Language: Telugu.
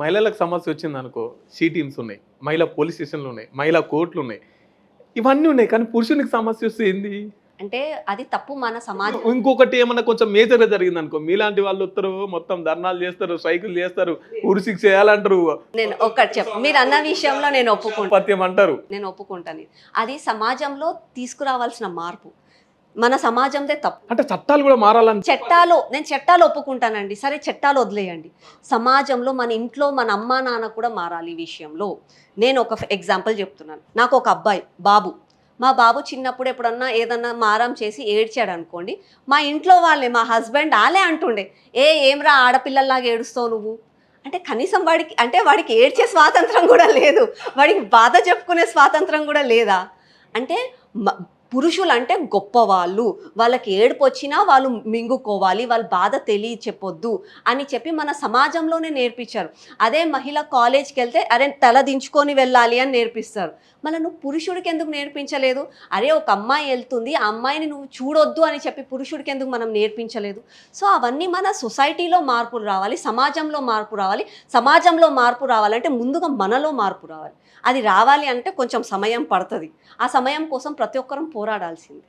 మహిళలకు సమస్య వచ్చిందనుకో, సి టీమ్స్ ఉన్నాయి, మహిళా పోలీస్ స్టేషన్లు ఉన్నాయి, మహిళా కోర్టులు ఉన్నాయి, ఇవన్నీ ఉన్నాయి. కానీ పురుషునికి సమస్య వస్తే ఏంది? అంటే అది తప్పు మన సమాజం. ఇంకొకటి ఏమన్నా కొంచెం మేజర్‌గా జరిగిందనుకో, మీలాంటి వాళ్ళు వస్తారు, మొత్తం ధర్నాలు చేస్తారు, స్ట్రైకులు చేస్తారు, ఉరి శిక్ష చేయాలంటారు, నేను ఒక్కటి మీరు అన్న విషయంలో నేను ఒప్పుకుంటాను. పత్యం అంటారు. నేను ఒప్పుకుంటాను. అది సమాజంలో తీసుకురావాల్సిన మార్పు. మన సమాజందే తప్పు. అంటే చట్టాలు కూడా మారాలని. నేను చట్టాలు ఒప్పుకుంటానండి. సరే చట్టాలు వదిలేయండి. సమాజంలో మన ఇంట్లో మన అమ్మా నాన్న కూడా మారాలి ఈ విషయంలో. నేను ఒక ఎగ్జాంపుల్ చెప్తున్నాను. నాకు ఒక అబ్బాయి బాబు. మా బాబు చిన్నప్పుడు ఎప్పుడన్నా ఏదన్నా మారం చేసి ఏడ్చాడు అనుకోండి, మా ఇంట్లో వాళ్ళే, మా హస్బెండ్ ఆలే అంటుండే, ఏమ్రా ఆడపిల్లల్లాగా ఏడుస్తావు నువ్వు అంటే, కనీసం వాడికి ఏడ్చే స్వాతంత్రం కూడా లేదు, వాడికి బాధ చెప్పుకునే స్వాతంత్రం కూడా లేదా అంటే. పురుషులు అంటే గొప్పవాళ్ళు, వాళ్ళకి ఏడుపు వచ్చినా వాళ్ళు మింగుకోవాలి, వాళ్ళ బాధ చెప్పొద్దు అని చెప్పి మన సమాజంలోనే నేర్పించారు. అదే మహిళ కాలేజ్కి వెళ్తే అరే తల దించుకొని వెళ్ళాలి అని నేర్పిస్తారు. మళ్ళీ నువ్వు పురుషుడికి ఎందుకు నేర్పించలేదు? అరే ఒక అమ్మాయి వెళ్తుంది, ఆ అమ్మాయిని నువ్వు చూడొద్దు అని చెప్పి పురుషుడికి ఎందుకు మనం నేర్పించలేదు? సో అవన్నీ మన సొసైటీలో మార్పులు రావాలి, సమాజంలో మార్పు రావాలి. సమాజంలో మార్పు రావాలంటే ముందుగా మనలో మార్పు రావాలి. అది రావాలి అంటే కొంచెం సమయం పడుతుంది. ఆ సమయం కోసం ప్రతి ఒక్కరం పోరాడాల్సింది.